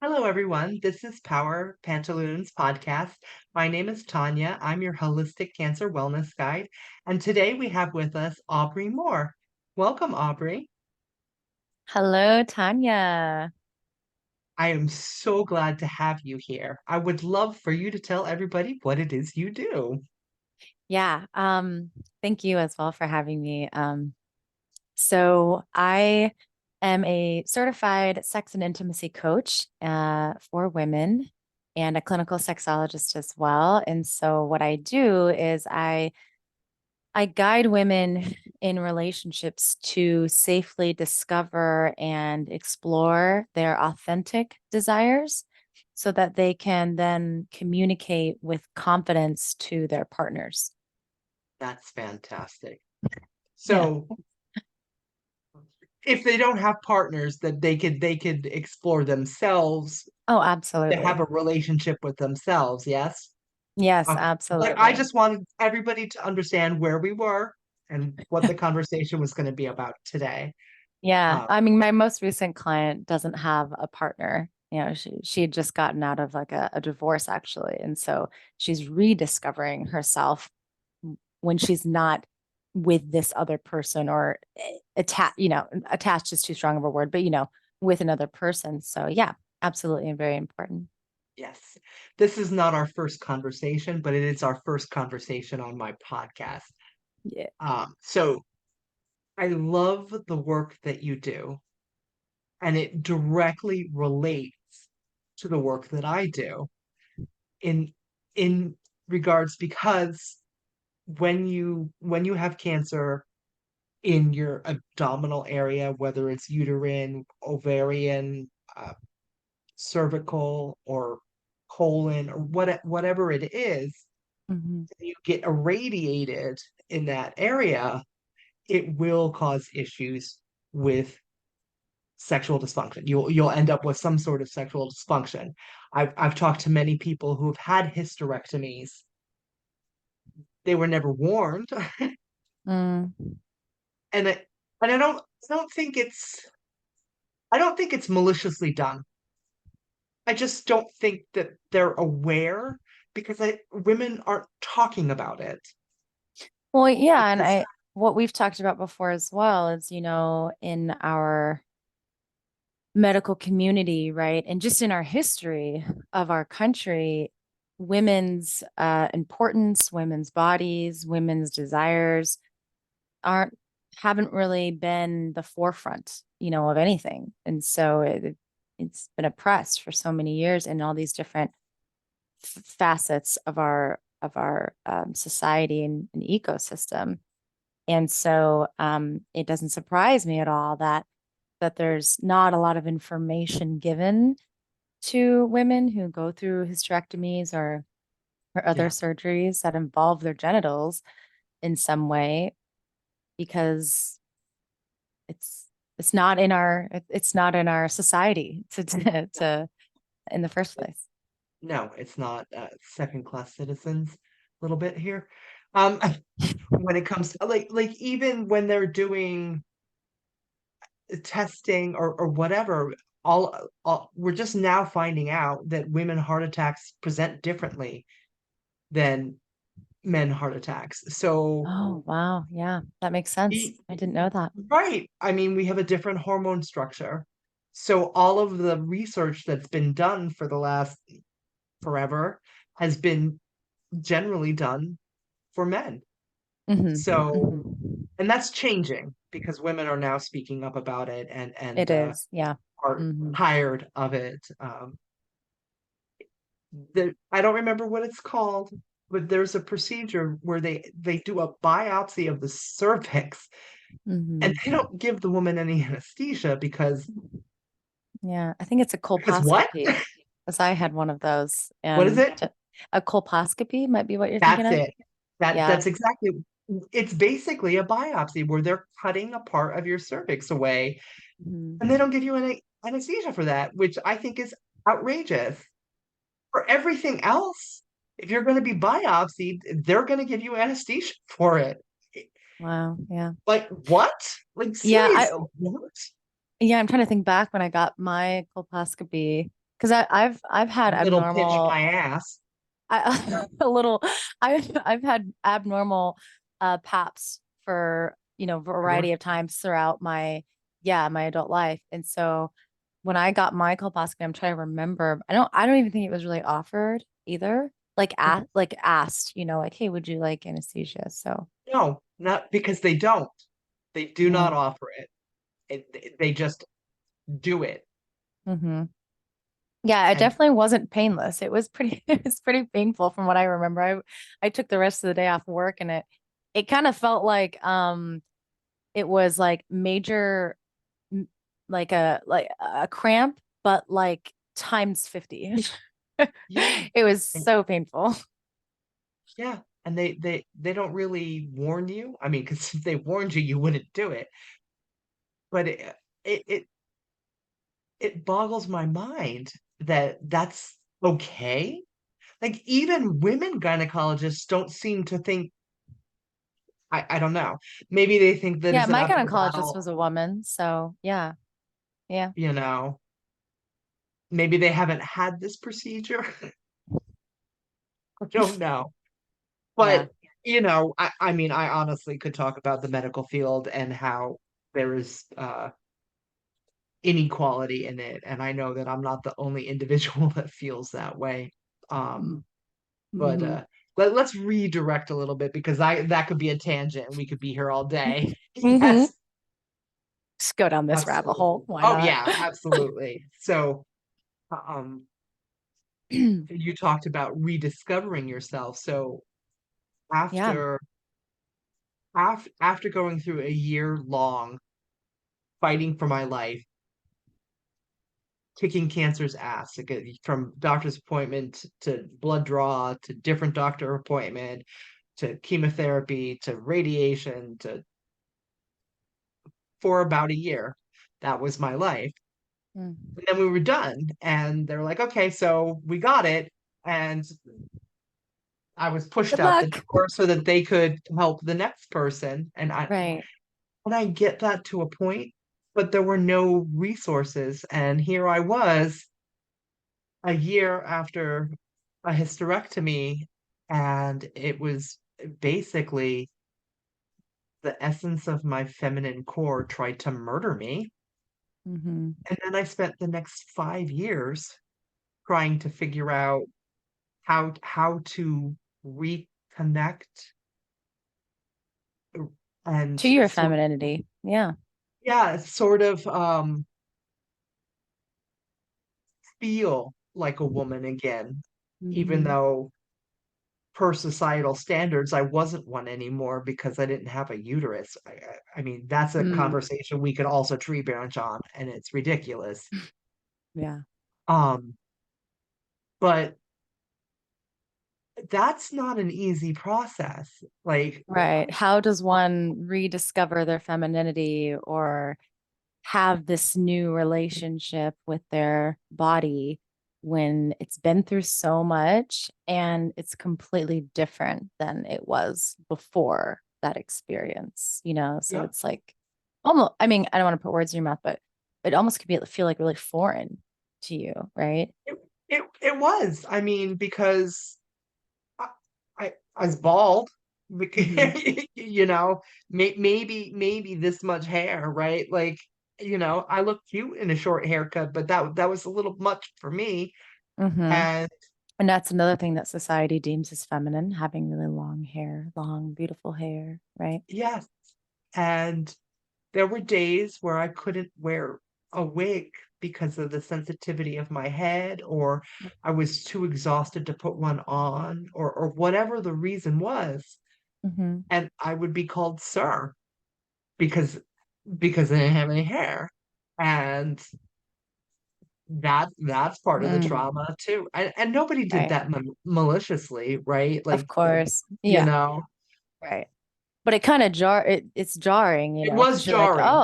Hello, everyone. This is Power Pantaloons podcast. My name is Tanya. I'm your holistic cancer wellness guide. And today we have with us Aubrey Moore. Welcome, Aubrey. Hello, Tanya. I am so glad to have you here. I would love for you to tell everybody what it is you do. Yeah, thank you as well for having me. So I am a certified sex and intimacy coach for women and a clinical sexologist as well. And so what I do is I guide women in relationships to safely discover and explore their authentic desires so that they can then communicate with confidence to their partners. That's fantastic. Yeah. So, if they don't have partners, that they could explore themselves Oh, to have absolutely. a relationship with themselves, yes? Yes, Okay. But I absolutely. just wanted everybody to understand where we were and what the conversation was going to be about today. Yeah. Uh, I mean, my most recent client doesn't have a partner. She had just gotten out of like a divorce actually. And so she's rediscovering herself when she's not with this other person or attached is too strong of a word, but with another person. So yeah, absolutely and very important. yes, this is not our first conversation, but it is our first conversation on my podcast. Yeah. So I love the work that you do, and it directly relates to the work that I do in in regards because when you have cancer in your abdominal area, whether it's uterine, ovarian, cervical, or colon, or whatever it is, Mhm. you get irradiated in that area, it will cause issues with sexual dysfunction. You'll end up with some sort of sexual dysfunction. I've talked to many people who have had hysterectomies. They were never warned, Mm. and I don't think it's maliciously done. I just don't think that they're aware because women aren't talking about it. Well, yeah, and Because, I what we've talked about before as well is, in our medical community, right? And just in our history of our country, women's importance, women's bodies, women's desires aren't haven't really been the forefront, of anything. And so it's been oppressed for so many years in all these different facets of our society and ecosystem. And so it doesn't surprise me at all that there's not a lot of information given to women who go through hysterectomies or other yeah, surgeries that involve their genitals in some way because it's it's not in our society no, to in the first it's, place. no, it's not second-class citizens a little bit here. Um, when it comes to like even when they're doing testing or whatever, all we're just now finding out that women heart attacks present differently than men heart attacks. So Oh, wow. Yeah, that makes sense. e- I didn't know that. right, I mean, we have a different hormone structure. So all of the research that's been done for the last forever has been generally done for men. Hmm. So, Hmm. and that's changing because women are now speaking up about it and It is. Yeah. are Hmm. tired of it. I don't remember what it's called, but there's a procedure where they do a biopsy of the cervix, and Hmm. they don't give the woman any anesthesia Yeah, I think it's a because what? colposcopy, because I had one of those, What is and it? a colposcopy might be what you're thinking That's of. it. That Yeah. that's exactly. It's basically a biopsy where they're cutting a part of your cervix away, and they Mhm. don't give you any anesthesia for that, which I think is outrageous. For everything else, if you're going to be biopsied, they're going to give you anesthesia for it. Wow. Yeah. Like what? Like Yeah. I seriously, what? yeah, I'm trying to think back when I got my colposcopy. Because I've had Little pinch abnormal my ass. a little I've had abnormal paps for, variety Ever? of times throughout my adult life. And so when I got my colposcopy, I'm trying to remember. I don't even think it was really offered either. Like asked, like, hey, would you like anesthesia? So No, not because they don't. They do not mm, offer it. They just do it. hmm yeah, it And definitely wasn't painless. It was pretty it was pretty painful from what I remember. I took the rest of the day off work, and it kind of felt like it was like major m- like a cramp, but like times 50. yeah, It was and so painful. yeah, and they don't really warn you. I mean, because if they warned you, you wouldn't do it. But it it it boggles my mind that that's okay. Like even women gynecologists don't seem to think, I don't know. Maybe they think that Yeah, it's an my uphill gynecologist battle, was a woman, so yeah, yeah. you know. Maybe they haven't had this procedure. I don't know. Yeah. But, I mean, I honestly could talk about the medical field and how there is inequality in it. And I know that I'm not the only individual that feels that way. Um, but Mm-hmm. let's redirect a little bit because I that could be a tangent and we could be here all day. Mm-hmm. Yes, Just go down this rabbit hole. absolutely. Why Oh not? yeah, absolutely. So, um, you talked about rediscovering yourself. So Yeah. after after going through a year long fighting for my life, kicking cancer's ass, like, from doctor's appointment to blood draw to different doctor appointment to chemotherapy to radiation to for about a year. That was my life. Mm. And then we were done, and they were like, okay, so we got it. And I was pushed Good out the luck. door so that they could help the next person. Right. And I get that to a point, but there were no resources. And here I was a year after a hysterectomy, and it was basically the essence of my feminine core tried to murder me. Mm-hmm. And then I spent the next 5 years trying to figure out how to reconnect and To your sort femininity. Yeah. yeah, sort of feel like a woman again, even Mm-hmm. though per societal standards, I wasn't one anymore because I didn't have a uterus. I mean, that's a Mm. conversation we could also tree branch on, and it's ridiculous. Yeah. Um, but that's not an easy process. Like, Right. How does one rediscover their femininity or have this new relationship with their body when it's been through so much and it's completely different than it was before that experience, So yeah, it's like almost, I mean, I don't want to put words in your mouth, but it almost could feel like really foreign to you, right? it was. I mean, because I, I was bald. Hmm. You know, maybe this much hair, right? Like, I look cute in a short haircut, but that was a little much for me. Hmm. And And that's another thing that society deems as feminine, having really long hair, long, beautiful hair, right? yes, and there were days where I couldn't wear a wig because of the sensitivity of my head, or I was too exhausted to put one on, or whatever the reason was. Hmm. And I would be called sir because I didn't have any hair. And that's part of the Mm, trauma too. And nobody did right. that maliciously, right? Of Like, course. you Yeah. know, Right. But it kind of it's jarring, it was because you're like, jarring.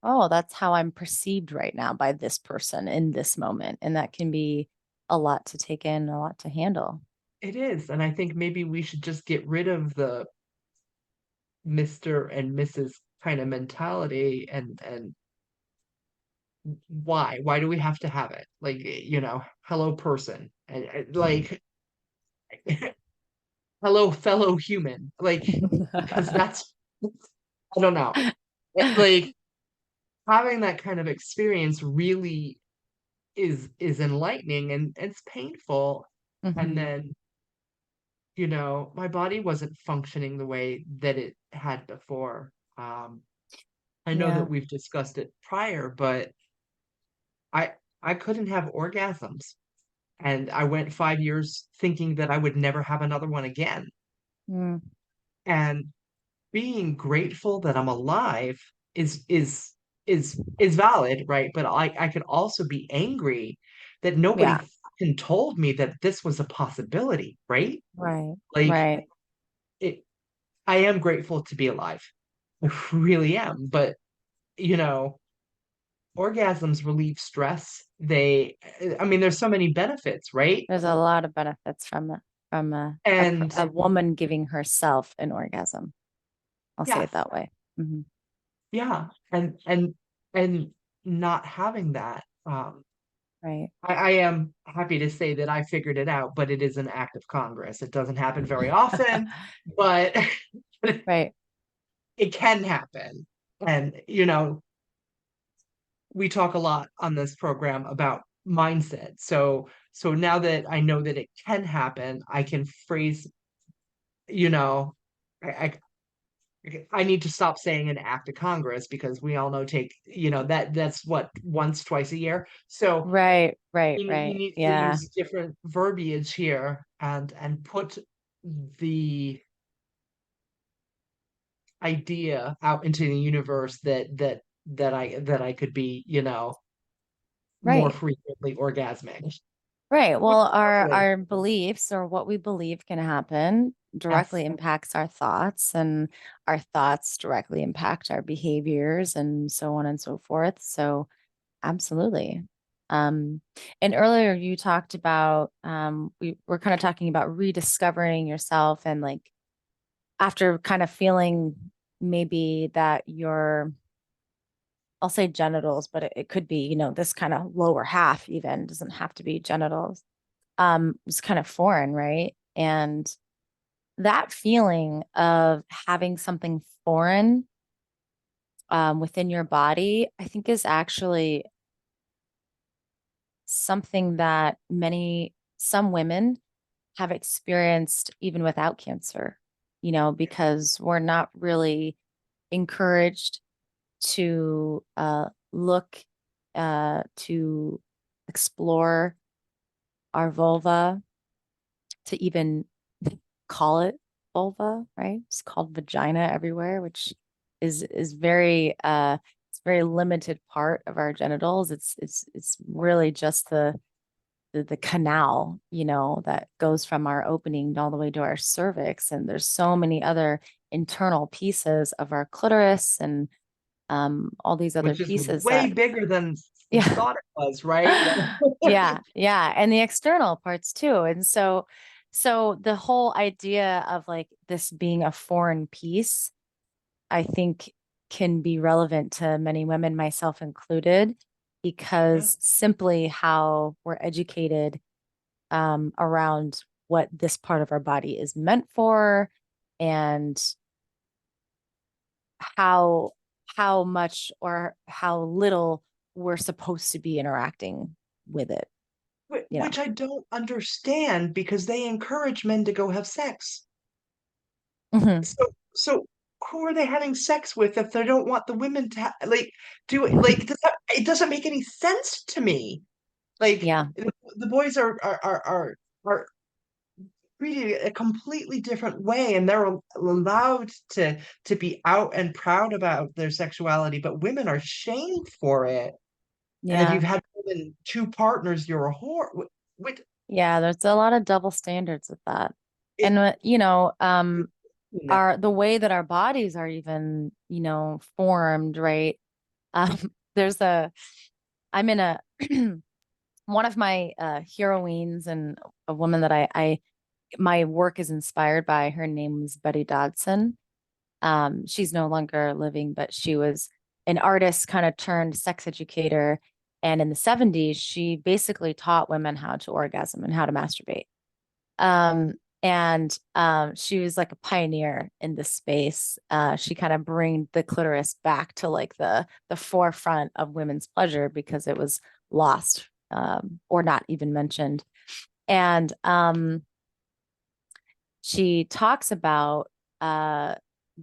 oh, that's how I'm perceived right now by this person in this moment. And that can be a lot to take in, a lot to handle. It is. And I think maybe we should just get rid of the Mr. and Mrs. kind of mentality, and why? Why do we have to have it? Like, hello person. Like, hello fellow human. Like, because that's, I don't know. Like, having that kind of experience really is enlightening, and it's painful. And Hmm. then, my body wasn't functioning the way that it had before. I know Yeah. that we've discussed it prior, but I I couldn't have orgasms. And I went 5 years thinking that I would never have another one again. Mm. And being grateful that I'm alive is valid, right? But I could also be angry that nobody Yeah. fucking told me that this was a possibility, right? Right. Like, Right. it I am grateful to be alive. I really am. But, you know, orgasms relieve stress. I mean, there's so many benefits, right? There's a lot of benefits from And a woman giving herself an orgasm. I'll say yeah, it that way. Hmm. yeah. And not having that, Right. I am happy to say that I figured it out, but it is an act of Congress. It doesn't happen very often, but Right. it can happen. And, we talk a lot on this program about mindset. So now that I know that it can happen, I can phrase, you know, I I need to stop saying an act of Congress, because we all know that's what, once, twice a year. So Right. Right. he Right. needs to Yeah. use different verbiage here, and put the idea out into the universe that I could be, more Right. frequently orgasmic. Right. Which Well, is lovely. our beliefs or what we believe can happen Yes. directly impacts our thoughts, and our thoughts directly impact our behaviors and so on and so forth. So absolutely. Um, and earlier you talked about we were kind of talking about rediscovering yourself, and like after kind of feeling maybe that your, I'll say genitals, but it could be, this kind of lower half, even doesn't have to be genitals, was kind of foreign, right? And that feeling of having something foreign within your body, I think is actually something that some women have experienced even without cancer, because we're not really encouraged to look, to explore our vulva, to even call it vulva, right? It's called vagina everywhere, which is very it's a very limited part of our genitals. It's really just the canal, that goes from our opening all the way to our cervix. And there's so many other internal pieces of our clitoris and all these other Which is pieces way that, bigger than we yeah, thought it was, right? yeah, yeah, and the external parts too. And so the whole idea of like this being a foreign piece, I think can be relevant to many women, myself included, Yeah. because simply how we're educated around what this part of our body is meant for, and how how much or how little we're supposed to be interacting with it, you know. Which I don't understand, because they encourage men to go have sex. Mhm. So who are they having sex with if they don't want the women to like do it? Like, it doesn't make any sense to me. Like, Yeah, the boys are treated a completely different way, and they're allowed to be out and proud about their sexuality, but women are shamed for it. And if you've yeah, had more than two partners, you're a whore. yeah. There's a lot of double standards with that, It, and no. our the way that our bodies are even, formed, right? Um, there's a I'm in a one of my heroines, and a woman that I my work is inspired by. Her name is Betty Dodson. She's no longer living, but she was an artist kind of turned sex educator. And in the 70s, she basically taught women how to orgasm and how to masturbate. And she was like a pioneer in this space. She kind of bring the clitoris back to like the forefront of women's pleasure because it was lost, or not even mentioned. And she talks about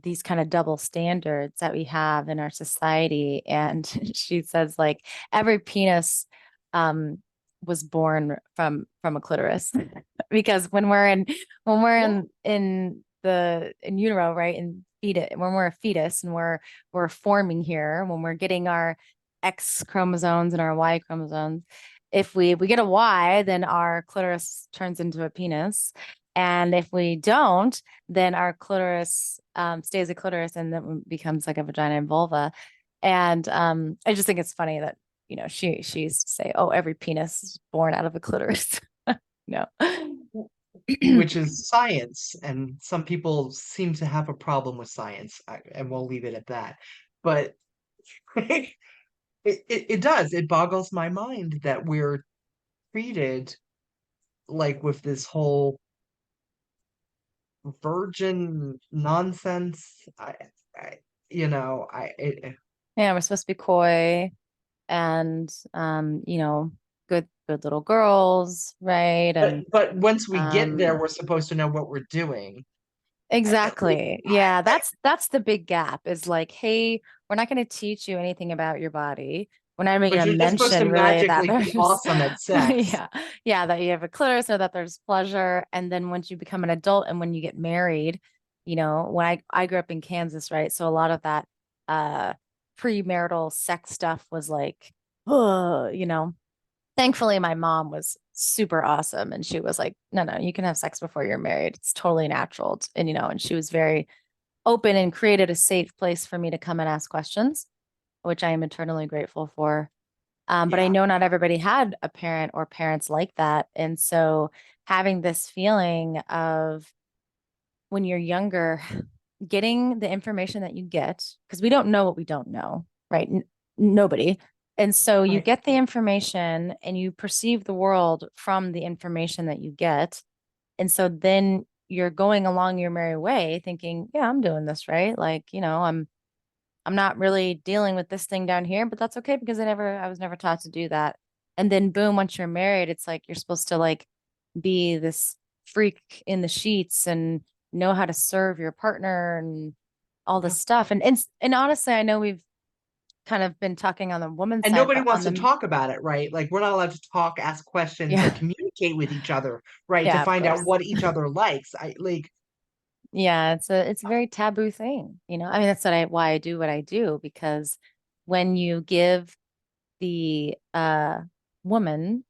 these kind of double standards that we have in our society. And she says like every penis was born from a clitoris because when we're Yeah. in utero, right, and fetus, when we're a fetus and we're forming here, when we're getting our X chromosomes and our Y chromosomes, if we get a Y, then our clitoris turns into a penis. And if we don't, then our clitoris stays a clitoris and then becomes like a vagina and vulva. And I just think it's funny that, she used to say, oh, every penis is born out of a clitoris. No. Which is science, and some people seem to have a problem with science, and we'll leave it at that. But it does. It boggles my mind that we're treated like with this whole virgin nonsense. I Yeah, we're supposed to be coy and good little girls, right? And but once we get there, um we're supposed to know what we're doing. Like, exactly. Yeah, that's the big gap is like, hey, we're not going to teach you anything about your body. We're not even but going to you're just supposed to mention really that magically be there's awesome at sex. yeah, yeah, that you have a clitoris or that there's pleasure. And then once you become an adult and when you get married, when I grew up in Kansas, right? So a lot of that uh premarital sex stuff was like, oh, thankfully my mom was super awesome and she was like, no, no, you can have sex before you're married, it's totally natural. And and she was very open and created a safe place for me to come and ask questions, which I am eternally grateful for. But I Yeah. know not everybody had a parent or parents like that, and so having this feeling of when you're younger getting the information that you get, because we don't know what we don't know, right? Nobody. And so you Right. get the information and you perceive the world from the information that you get. And so then you're going along your merry way thinking, yeah, I'm doing this right. Like, I'm not really dealing with this thing down here, but that's okay because I was never taught to do that. And then boom, once you're married, it's like you're supposed to like be this freak in the sheets and know how to serve your partner and all Yeah. this stuff. And honestly, I know we've kind of been talking on the woman's And side, nobody but wants on to the talk about it, right? Like we're not allowed to talk, ask questions, or yeah, communicate with each other, right? To yeah, of find out course. what each other likes. I like, Yeah, it's a very taboo thing, I mean, that's why I do what I do, because when you give the woman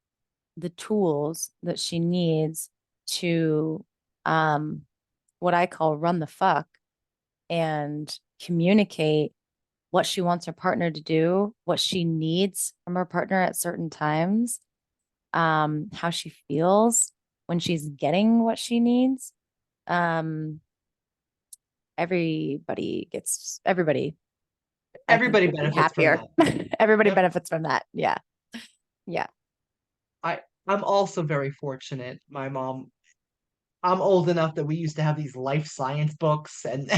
the tools that she needs to um what I call run the fuck and communicate what she wants her partner to do, what she needs from her partner at certain times, how she feels when she's getting what she needs. Um, everybody I think everybody would be benefits from happier. that. Everybody Yep. benefits from that. Yeah. Yeah. I I'm also very fortunate. My mom, I'm old enough that we used to have these life science books, and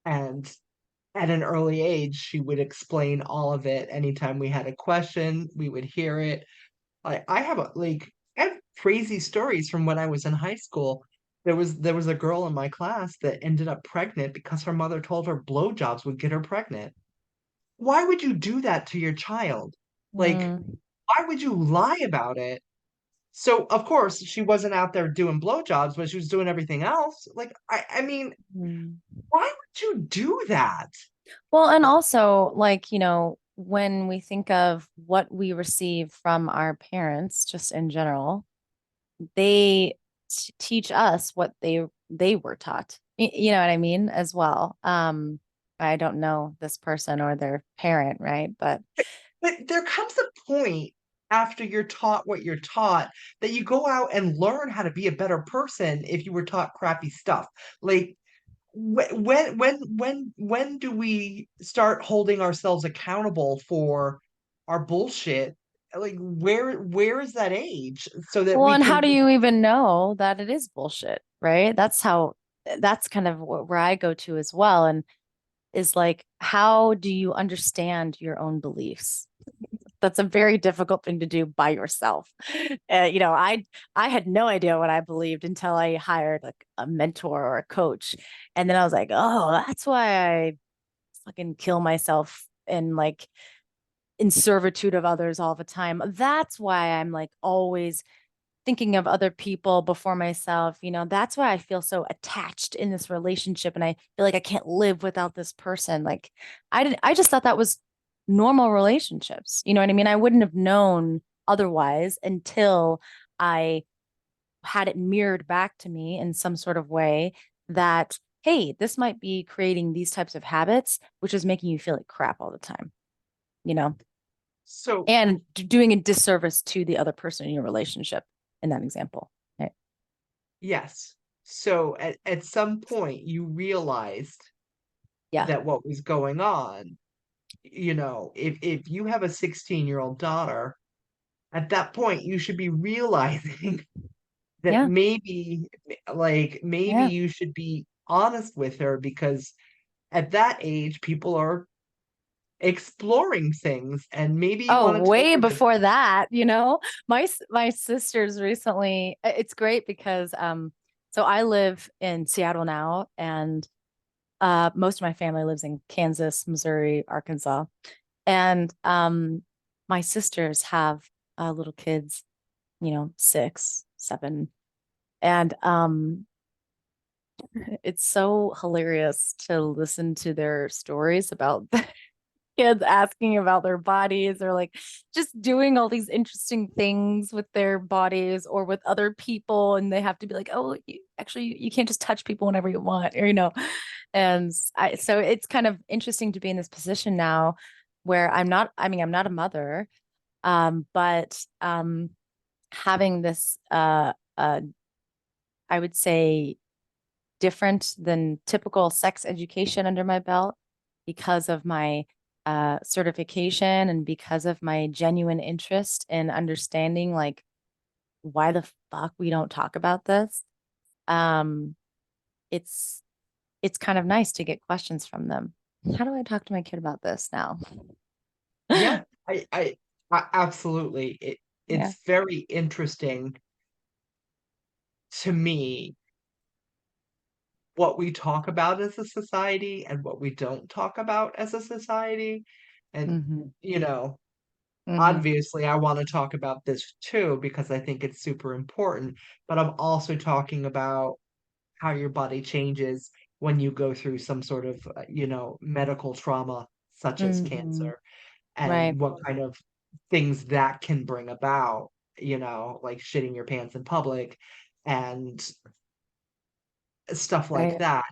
and at an early age, she would explain all of it. Anytime we had a question, we would hear it. I have I have crazy stories from when I was in high school. There was a girl in my class that ended up pregnant because her mother told her blowjobs would get her pregnant. Why would you do that to your child? Like, Mm. why would you lie about it? So of course she wasn't out there doing blowjobs, but she was doing everything else. Like, I mean, Mm. why would you do that? Well, and also, like, when we think of what we receive from our parents, just in general, they teach us what they were taught. You know what I mean, as well. I don't know this person or their parent, right? But But there comes a point after you're taught what you're taught that you go out and learn how to be a better person if you were taught crappy stuff. Like, when do we start holding ourselves accountable for our bullshit like where is that age so that Well, we and can how do you even know that it is bullshit, right? That's kind of where I go to as well. And is like, how do you understand your own beliefs? That's a very difficult thing to do by yourself. I had no idea what I believed until I hired like a mentor or a coach. And then I was like, oh, that's why I fucking kill myself and like in servitude of others all the time. That's why I'm like always thinking of other people before myself. That's why I feel so attached in this relationship and I feel like I can't live without this person. Like I just thought that was normal relationships. You know what I mean? I wouldn't have known otherwise until I had it mirrored back to me in some sort of way that, hey, this might be creating these types of habits, which is making you feel like crap all the time, you know, so and doing a disservice to the other person in your relationship in that example. Right? yes. So at some point you realized Yeah. that what was going on, if you have a 16-year-old daughter, at that point you should be realizing that Yeah. maybe Yeah. you should be honest with her because at that age people are exploring things and maybe you Oh, want to take way her to before that, my sisters recently, it's great because so I live in Seattle now and most of my family lives in Kansas, Missouri, Arkansas. And my sisters have little kids, 6, 7. And it's so hilarious to listen to their stories about kids asking about their bodies or like just doing all these interesting things with their bodies or with other people and they have to be like, oh, you can't just touch people whenever you want, or. And so it's kind of interesting to be in this position now where I'm not a mother, but having this I would say different than typical sex education under my belt because of my certification and because of my genuine interest in understanding like why the fuck we don't talk about this. Um, it's it's kind of nice to get questions from them. How do I talk to my kid about this now? yeah, I absolutely Yeah. it's very interesting to me what we talk about as a society and what we don't talk about as a society. And, Hmm. you know, Hmm. obviously, I want to talk about this too because I think it's super important, but I'm also talking about how your body changes when you go through some sort of, medical trauma such as Hmm. cancer Right. and what kind of things that can bring about, like shitting your pants in public and stuff like Right. that.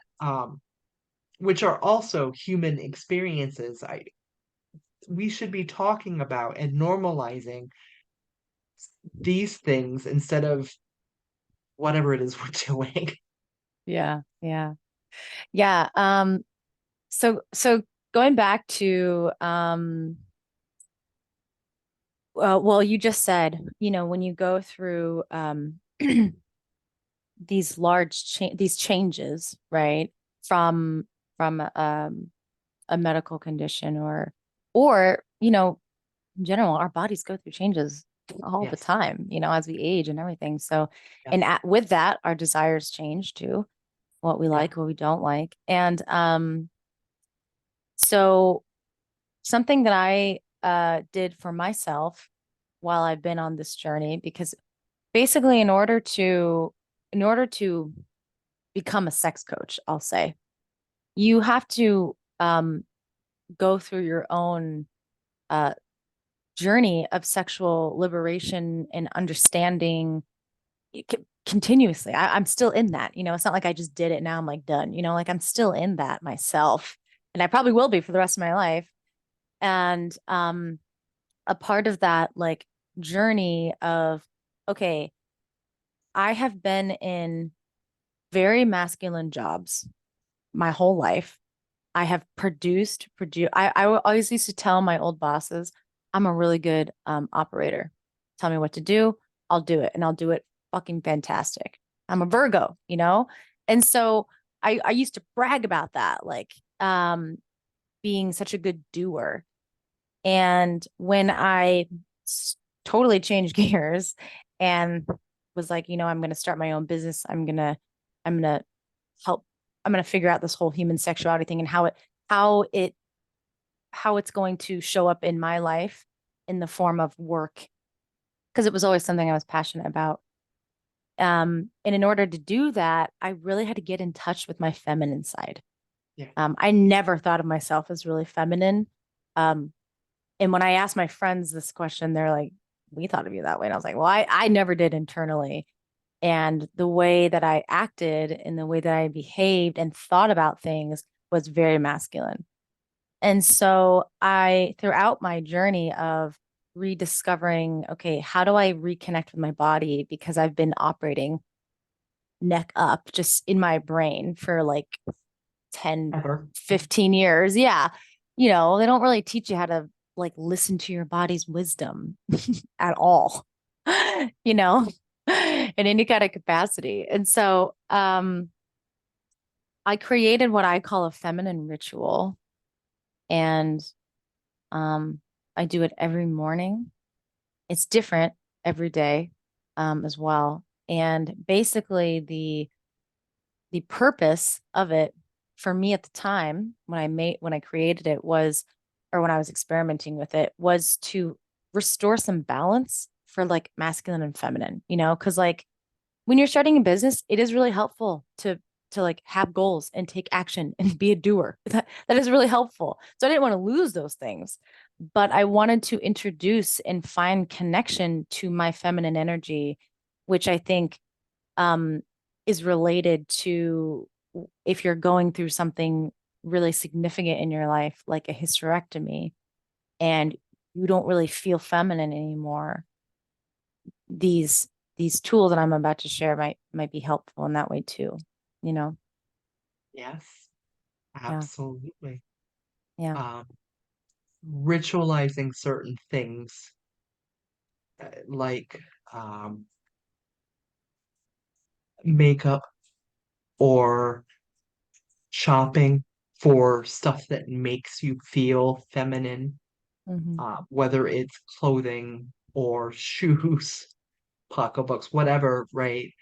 Which are also human experiences. We should be talking about and normalizing these things instead of whatever it is we're doing. Yeah. Yeah. Yeah. So going back to well, you just said, when you go through these changes, right? From from a medical condition or, in general, our bodies go through changes all the Yes. time, as we age and everything. So, and Yes. with that, our desires change too, what we Yeah. like, what we don't like. And so something that I did for myself while I've been on this journey, because basically in order to become a sex coach, I'll say, you have to go through your own uh journey of sexual liberation and understanding continuously. I'm still in that. It's not like I just did it now I'm like done. Like I'm still in that myself, and I probably will be for the rest of my life. And a part of that like journey of, okay, I have been in very masculine jobs my whole life. I have produced. I always used to tell my old bosses, I'm a really good operator. Tell me what to do, I'll do it, and I'll do it fucking fantastic. I'm a Virgo, you know? And so I used to brag about that, like being such a good doer. And when totally changed gears and was like, I'm going to start my own business, I'm going to help, I'm going to figure out this whole human sexuality thing and how it, how it's going to show up in my life in the form of work, because it was always something I was passionate about. And in order to do that, I really had to get in touch with my feminine side. Yeah. I never thought of myself as really feminine. Um, and when I asked my friends this question, they're like, we thought of you that way. And I was like, well, I never did internally. And the way that I acted and the way that I behaved and thought about things was very masculine. And so throughout my journey of rediscovering, okay, how do I reconnect with my body? Because I've been operating neck up just in my brain for like 10, Ever. 15 years. Yeah. They don't really teach you how to like listen to your body's wisdom at all, you know, in any kind of capacity. And so I created what I call a feminine ritual. And um, I do it every morning. It's different every day as well. And basically the purpose of it for me at the time when I created it was, or when I was experimenting with it, was to restore some balance for like masculine and feminine, because like when you're starting a business, it is really helpful to like have goals and take action and be a doer. That is really helpful. So I didn't want to lose those things, but I wanted to introduce and find connection to my feminine energy, which I think um, is related to if you're going through something really significant in your life, like a hysterectomy, and you don't really feel feminine anymore. These tools that I'm about to share might be helpful in that way too. You know? Yes, Yeah, absolutely. yeah. Um, Ritualizing certain things, like makeup or shopping for stuff that makes you feel feminine, Mm-hmm. whether it's clothing or shoes, pocketbooks, whatever, right?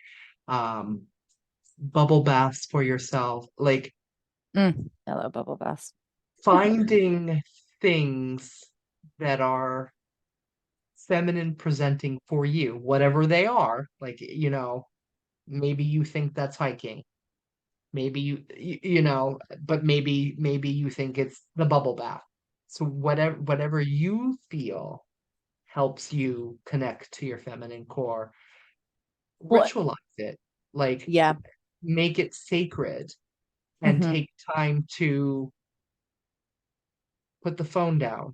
Um, Bubble baths for yourself, like Hello, bubble baths. finding things that are feminine presenting for you, whatever they are. Like, maybe you think that's hiking. Maybe but maybe you think it's the bubble bath. So whatever you feel helps you connect to your feminine core, Well, ritualize it, like yeah. make it sacred and Hmm. take time to put the phone down,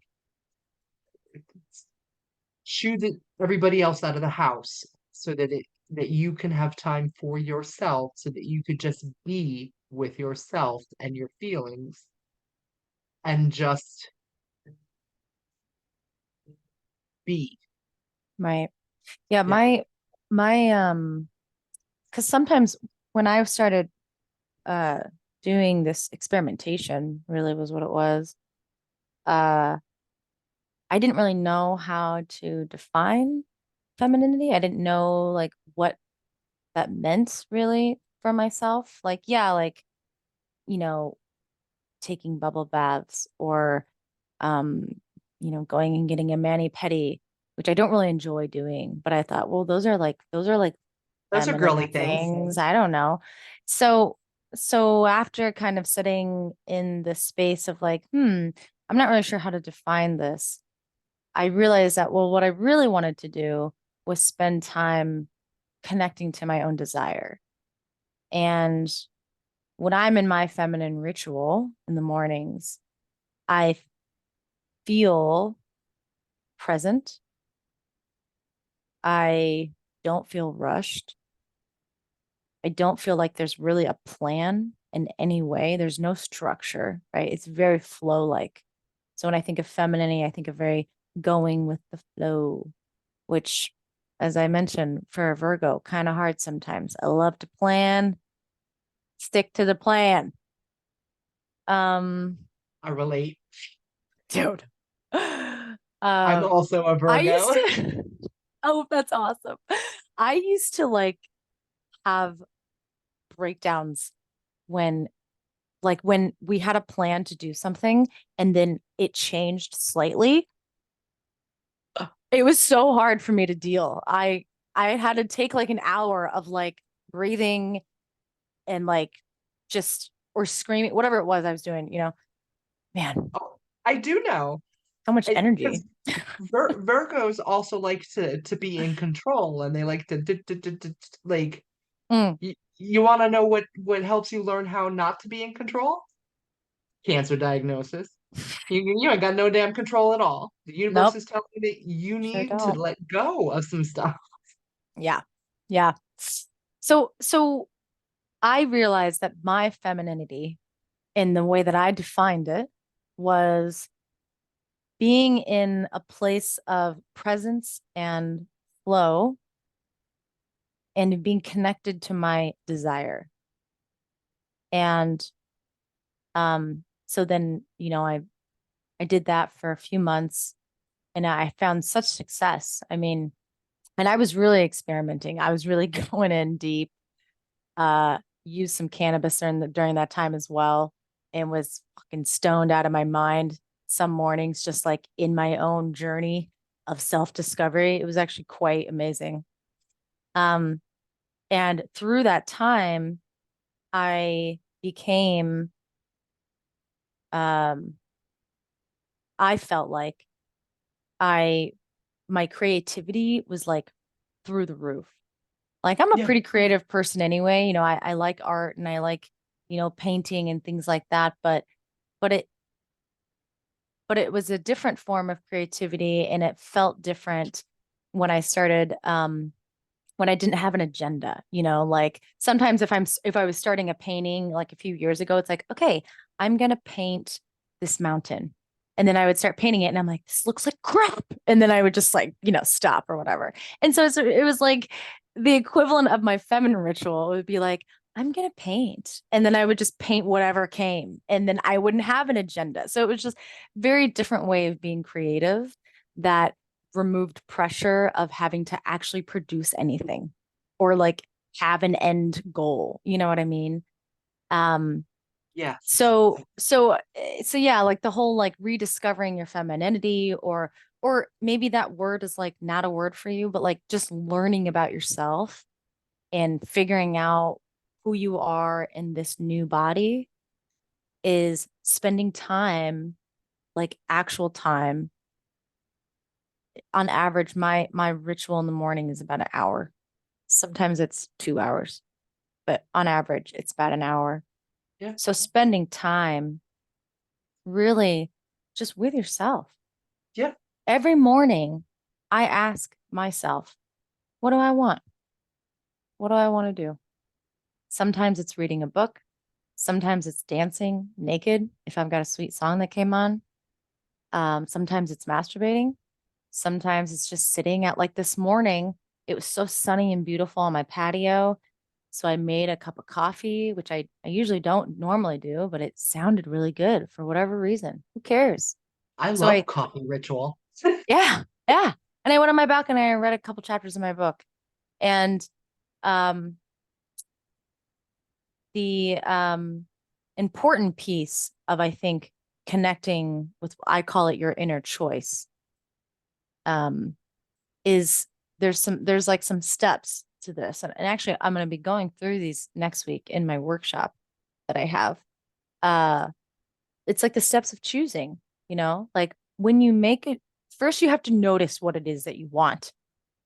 shoo everybody else out of the house so that you can have time for yourself so that you could just be with yourself and your feelings and just be. Right. Yeah, Yeah. my because sometimes when I started uh doing this experimentation, really was what it was, uh I didn't really know how to define femininity. I didn't know like what that meant really for myself. Like, yeah, like, you know, taking bubble baths or um, going and getting a mani-pedi, which I don't really enjoy doing, but I thought, well, those are like Those are girly feminine things. things. I don't know. So so after kind of sitting in the space of like, I'm not really sure how to define this, I realized that, well, what I really wanted to do was spend time connecting to my own desire. And when I'm in my feminine ritual in the mornings, I feel present. I don't feel rushed. I don't feel like there's really a plan in any way. There's no structure, right? It's very flow like. So when I think of femininity, I think of very going with the flow, which, as I mentioned, for a Virgo, kind of hard sometimes. I love to plan, stick to the plan. Um, I relate. dude. I'm Um, also a I used Virgo. to, oh, that's awesome. I used to like have breakdowns when when we had a plan to do something and then it changed slightly. It was so hard for me to deal. I had to take like an hour of like breathing and like just or screaming, whatever it was I was doing, man, Oh, I do know. so much Because energy. Virgos also like to be in control, and they like to like Mm, you want to know what helps you learn how not to be in control? Cancer diagnosis. You ain't got no damn control at all. The universe nope, is telling you that you sure need to don't. let go of some stuff. Yeah. Yeah. So I realized that my femininity in the way that I defined it was being in a place of presence and flow and being connected to my desire. And so then, I did that for a few months and I found such success. I mean, and I was really experimenting. I was really going in deep. Used some cannabis during that time as well, and was fucking stoned out of my mind some mornings, just like in my own journey of self-discovery. It was actually quite amazing. Um, and through that time, I became, um, I felt like I, my creativity was like through the roof. Like I'm a Yeah, pretty creative person anyway. I like art and I like, painting and things like that. But it but it was a different form of creativity and it felt different when I started when I didn't have an agenda, like sometimes if I was starting a painting like a few years ago, it's like, okay, I'm gonna paint this mountain. And then I would start painting it and I'm like, this looks like crap. And then I would just like, stop or whatever. And so it was like the equivalent of my feminine ritual. It would be like, I'm gonna paint. And then I would just paint whatever came. And then I wouldn't have an agenda. So it was just very different way of being creative that removed pressure of having to actually produce anything or like have an end goal. You know what I mean? Um, yes. so yeah, like the whole like rediscovering your femininity or maybe that word is like not a word for you, but like just learning about yourself and figuring out who you are in this new body is spending time, like actual time. On average, my ritual in the morning is about an hour. Sometimes it's 2 hours, but on average, it's about an hour. Yeah, So spending time really just with yourself. yeah. Every morning, I ask myself, what do I want? What do I want to do? Sometimes it's reading a book. Sometimes it's dancing naked if I've got a sweet song that came on. Sometimes it's masturbating. Sometimes it's just sitting at like this morning. It was so sunny and beautiful on my patio. So I made a cup of coffee, which I usually don't normally do, but it sounded really good for whatever reason. Who cares? I So love coffee ritual. yeah, yeah. And I went on my balcony and I read a couple chapters of my book. And um, the important piece of, I think, connecting with, I call it your inner choice, um, is there's like some steps to this. And actually, I'm going to be going through these next week in my workshop that I have. Uh, it's like the steps of choosing, like when you make it, first you have to notice what it is that you want,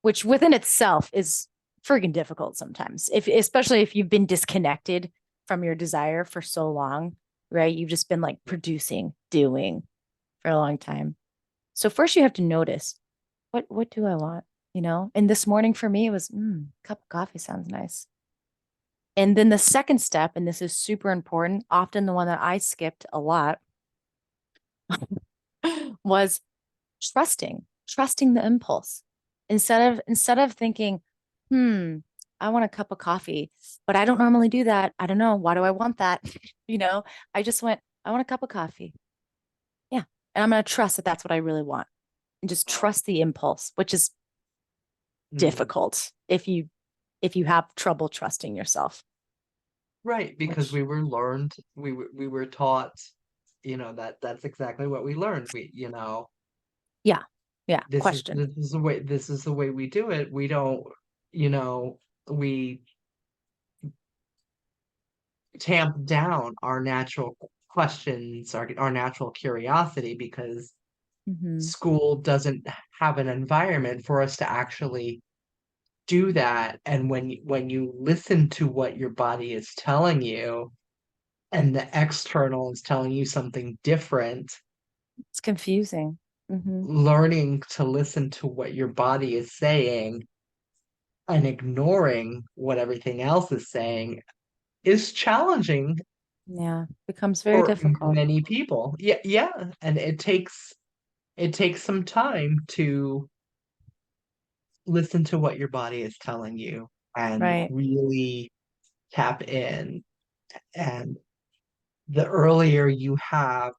which within itself is friggin' difficult sometimes. Especially if you've been disconnected from your desire for so long, right? You've just been like producing, doing for a long time. So first you have to notice what do I want, And this morning for me it was cup of coffee sounds nice. And then the second step, and this is super important, often the one that I skipped a lot, was trusting the impulse instead of thinking, hmm, I want a cup of coffee, but I don't normally do that. I don't know. Why do I want that? You know, I just went, I want a cup of coffee. Yeah. And I'm going to trust that that's what I really want and just Wow. trust the impulse, which is Mhm. difficult if you have trouble trusting yourself, Right, because which, we were taught, that that's exactly what we learned. yeah. Yeah. Question. This is the way we do it. We don't, you know, we tamp down our natural questions, our natural curiosity because Hmm. school doesn't have an environment for us to actually do that. And when you listen to what your body is telling you and the external is telling you something different, It's confusing. Hmm. learning to listen to what your body is saying and ignoring what everything else is saying is challenging Yeah. Becomes very for difficult. many people. Yeah, yeah, and it takes some time to listen to what your body is telling you and Right. really tap in. And the earlier you have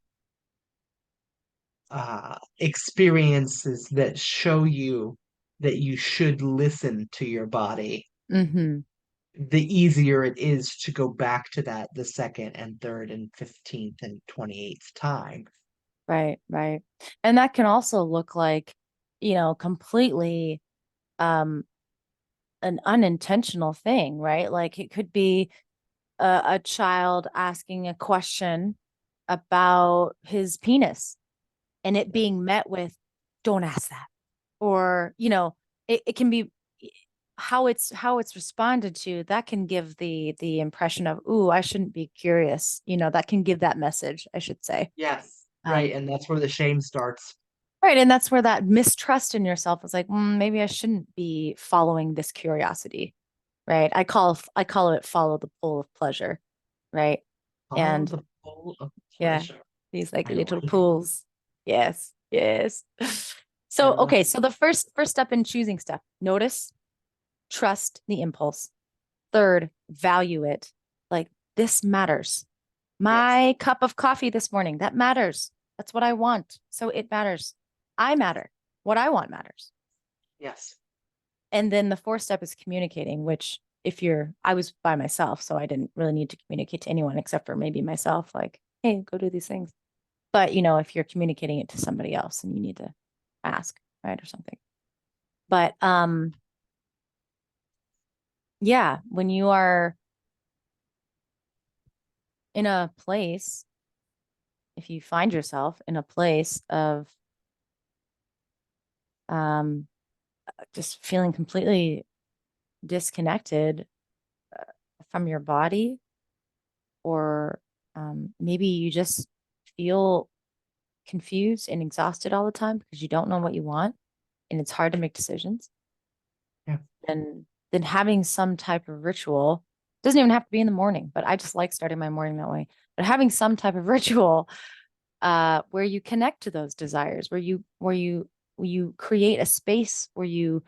experiences that show you that you should listen to your body, Hmm. the easier it is to go back to that the second and third and 15th and 28th time. Right. Right. And that can also look like, completely um an unintentional thing, right? Like it could be a child asking a question about his penis and it Yeah. being met with, don't ask that. Or, it can be how it's responded to, that can give the impression of, ooh, I shouldn't be curious. That can give that message, I should say. Yes, right. Um, And that's where the shame starts. right. And that's where that mistrust in yourself is like, maybe I shouldn't be following this curiosity. Right. I call it follow the pull of pleasure. Right. Follow And the pull of yeah, pleasure. these like I little like it. pools. Yes, yes. So, Yeah. okay, so the first step in choosing stuff, notice, trust the impulse. Third, value it. Like this matters. Yes. My cup of coffee this morning, that matters. That's what I want. So it matters. I matter. What I want matters. Yes. And then the fourth step is communicating, which I was by myself, so I didn't really need to communicate to anyone except for maybe myself, like, hey, go do these things. But if you're communicating it to somebody else and you need to ask, right, or something. But yeah, when you are in a place, if you find yourself in a place of um just feeling completely disconnected uh, from your body, or maybe you just feel confused and exhausted all the time because you don't know what you want and it's hard to make decisions, Yeah. then having some type of ritual, doesn't even have to be in the morning, but I just like starting my morning that way. But having some type of ritual where you connect to those desires, where you create a space where you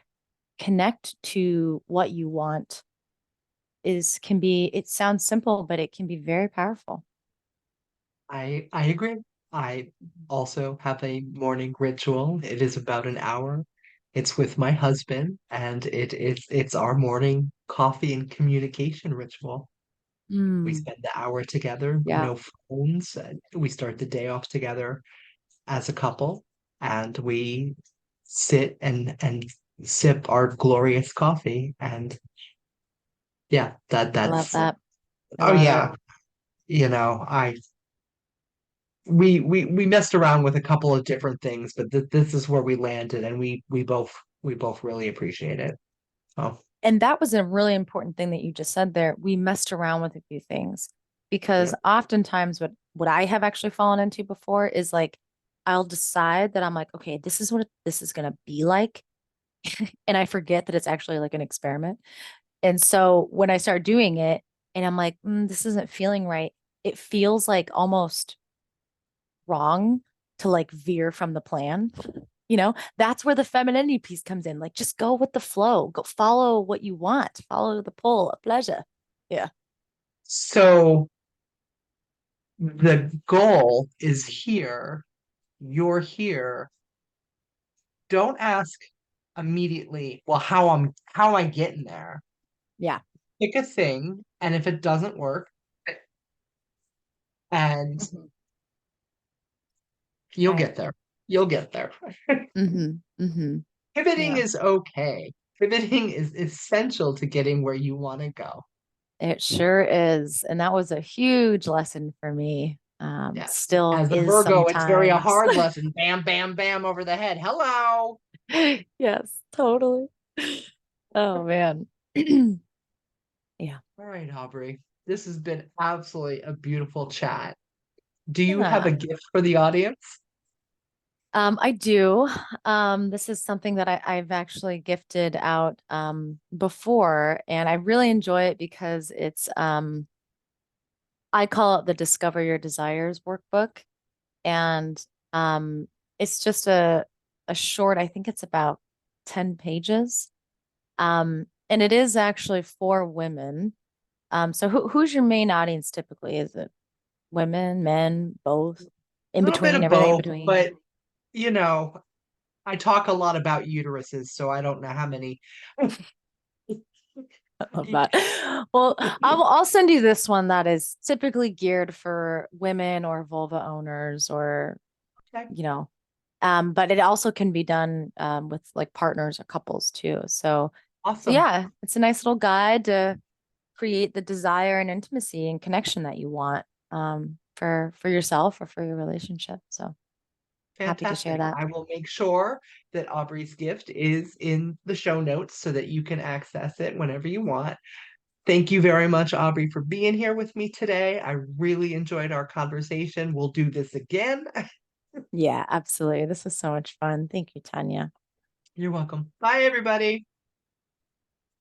connect to what you want, it sounds simple, but it can be very powerful. I agree. I also have a morning ritual. It is about an hour. It's with my husband, and it's our morning coffee and communication ritual. We Mm, spend the hour together, yeah, no phones. We start the day off together as a couple, and we sit and sip our glorious coffee. And yeah, I love that's that. I oh love it. yeah, I we messed around with a couple of different things, but this is where we landed, and we both really appreciate it. Oh, And that was a really important thing that you just said there. We messed around with a few things because yep. oftentimes what I have actually fallen into before is like I'll decide that I'm like, okay, this is what this is going to be like. And I forget that it's actually like an experiment. And so when I start doing it and I'm like, this isn't feeling right, it feels like almost wrong to like veer from the plan. That's where the femininity piece comes in. Like, just go with the flow, go follow what you want, follow the pull of pleasure. Yeah. So the goal is here. You're here. Don't ask immediately, well, how am I getting there? Yeah. Pick a thing, and if it doesn't work, and Mhm. you'll Right. get there. You'll get there. Mm-hmm. Mm-hmm. Pivoting Yeah. is okay. Pivoting is essential to getting where you want to go. It sure is. And that was a huge lesson for me. Yes. Still As a is Virgo, it's very a sometimes. hard lesson. Bam, bam, bam over the head. Hello. Yes, totally. Oh man. Yeah. All right, Aubrey. This has been absolutely a beautiful chat. Do you have a Yeah. gift for the audience? I do. This is something that I've actually gifted out before, and I really enjoy it because I call it the Discover Your Desires workbook. And it's just a short, I think it's about 10 pages. And it is actually for women. So who's your main audience typically? Is it women, men, both, A in little bit between, of everything in both, between? but you know, I talk a lot about uteruses, so I don't know how many. I love that. Well, I'll send you this one that is typically geared for women or vulva owners or, Okay, you know, but it also can be done with like partners or couples too. So awesome. yeah, it's a nice little guide to create the desire and intimacy and connection that you want for yourself or for your relationship. So happy to share Fantastic. that. I will make sure that Aubrey's gift is in the show notes so that you can access it whenever you want. Thank you very much, Aubrey, for being here with me today. I really enjoyed our conversation. We'll do this again. Yeah, absolutely. This was so much fun. Thank you, Tanya. You're welcome. Bye, everybody.